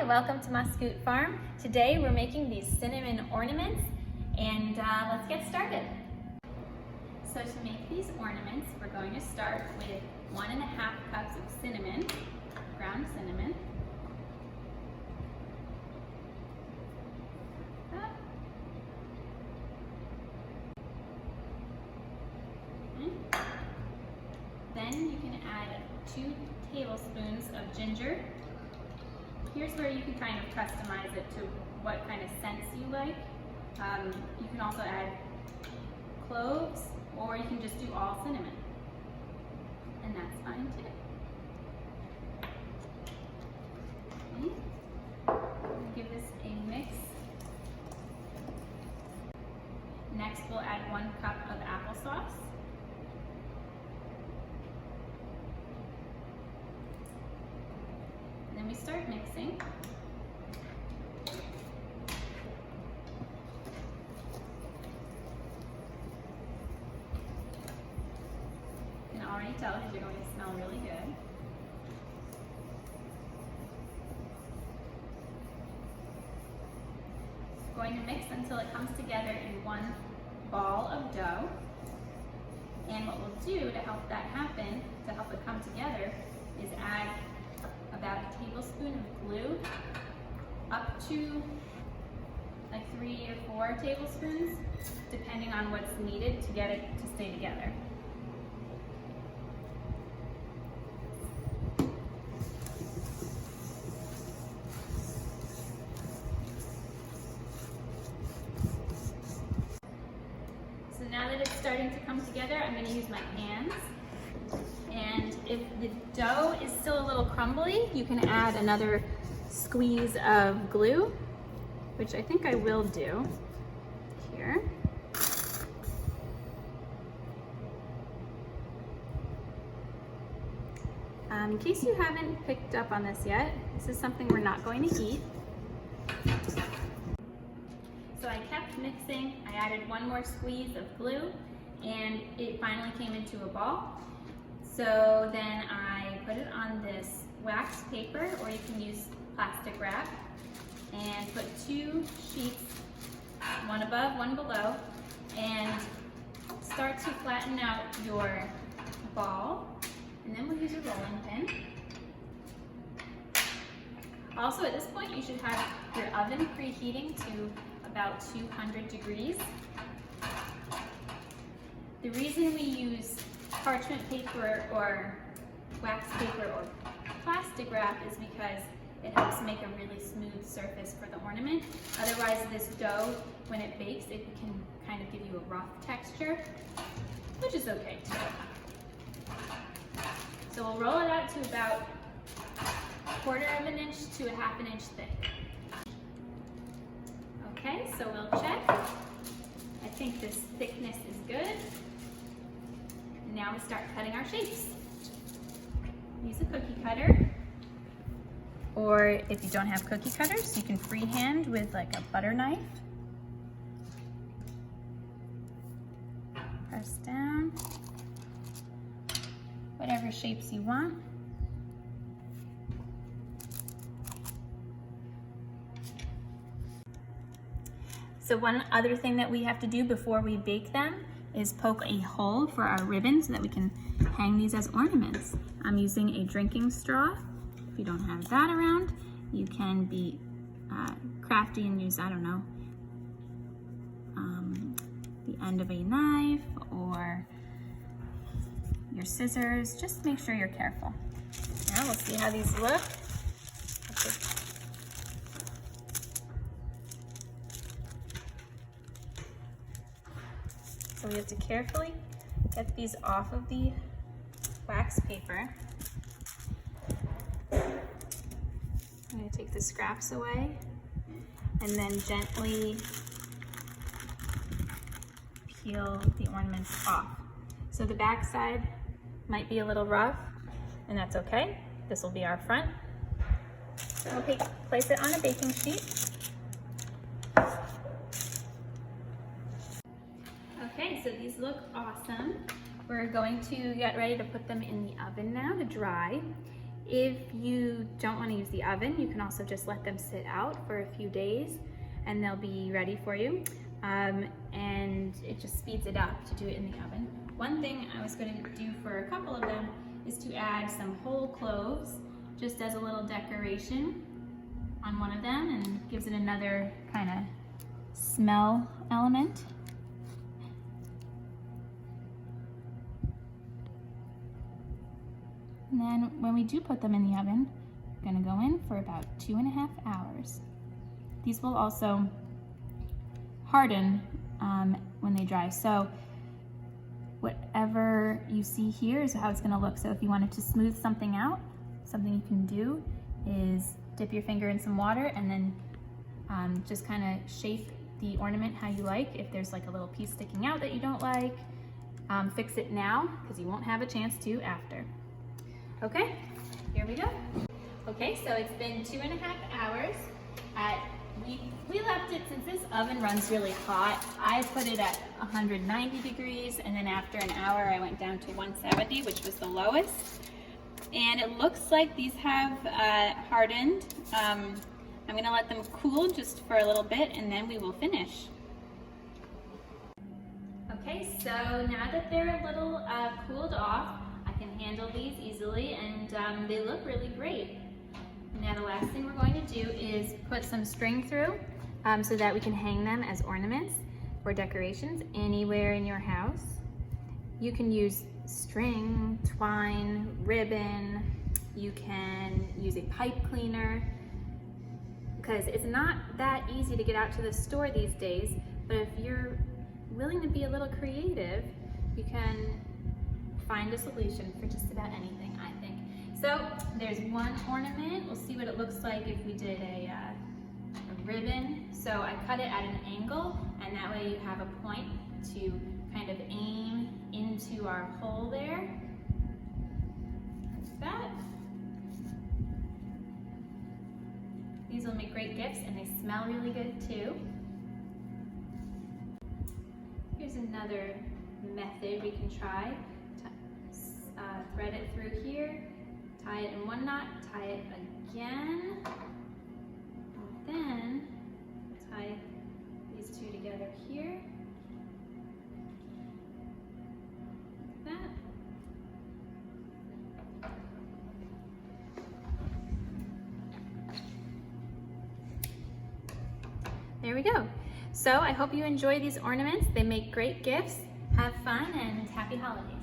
Hi, welcome to my Scoot Farm. Today we're making these cinnamon ornaments and let's get started. So to make these ornaments, we're going to start with 1.5 cups of cinnamon, ground cinnamon. Then you can add 2 tablespoons of ginger. Here's where you can kind of customize it to what kind of scents you like. You can also add cloves, or you can just do all cinnamon, and that's fine too. Okay. Give this a mix. Next we'll add 1 cup of applesauce. Then we start mixing. You can already tell because they're going to smell really good. Going to mix until it comes together in one ball of dough. And what we'll do to help that happen, to help it come together, is add about a tablespoon of glue, up to like 3 or 4 tablespoons, depending on what's needed to get it to stay together. So now that it's starting to come together, I'm going to use my hands. And if the dough is still a little crumbly, you can add another squeeze of glue, which I think I will do here. In case you haven't picked up on this yet, this is something we're not going to eat. So I kept mixing, I added 1 more squeeze of glue, and it finally came into a ball. So then I put it on this wax paper, or you can use plastic wrap, and put 2 sheets, one above, one below, and start to flatten out your ball. And then we'll use a rolling pin. Also at this point you should have your oven preheating to about 200 degrees. The reason we use parchment paper or wax paper or plastic wrap is because it helps make a really smooth surface for the ornament. Otherwise this dough, when it bakes, it can kind of give you a rough texture, which is okay too. So we'll roll it out to about 1/4 inch to 1/2 inch thick. Okay, so we'll check. I think this thickness is good. Now we start cutting our shapes. Use a cookie cutter, or if you don't have cookie cutters, you can freehand with like a butter knife. Press down, whatever shapes you want. So one other thing that we have to do before we bake them is poke a hole for our ribbon so that we can hang these as ornaments. I'm using a drinking straw. If you don't have that around, you can be crafty and use, I don't know, the end of a knife or your scissors. Just make sure you're careful. Now we'll see how these look. So we have to carefully get these off of the wax paper. I'm going to take the scraps away and then gently peel the ornaments off. So the back side might be a little rough, and that's okay. This will be our front. So we'll place it on a baking sheet. Okay, so these look awesome. We're going to get ready to put them in the oven now to dry. If you don't want to use the oven, you can also just let them sit out for a few days and they'll be ready for you. And it just speeds it up to do it in the oven. One thing I was going to do for a couple of them is to add some whole cloves just as a little decoration on one of them, and gives it another kind of smell element. And then when we do put them in the oven, we're going to go in for about 2.5 hours. These will also harden when they dry. So whatever you see here is how it's going to look. So if you wanted to smooth something out, something you can do is dip your finger in some water and then just kind of shape the ornament how you like. If there's like a little piece sticking out that you don't like, fix it now because you won't have a chance to after. Okay, here we go. Okay, so it's been 2.5 hours. We left it, since this oven runs really hot, I put it at 190 degrees, and then after an hour I went down to 170, which was the lowest. And it looks like these have hardened. I'm gonna let them cool just for a little bit and then we will finish. Okay, so now that they're a little cooled off, I can handle these easily, and they look really great. Now the last thing we're going to do is put some string through so that we can hang them as ornaments or decorations anywhere in your house. You can use string, twine, ribbon. You can use a pipe cleaner, because it's not that easy to get out to the store these days, but if you're willing to be a little creative, you can find a solution for just about anything, I think. So there's one ornament. We'll see what it looks like if we did a ribbon. So I cut it at an angle, and that way you have a point to kind of aim into our hole there, like that. These will make great gifts, and they smell really good too. Here's another method we can try. Thread it through here, tie it in one knot, tie it again, and then tie these two together here, like that. There we go. So I hope you enjoy these ornaments. They make great gifts. Have fun and happy holidays.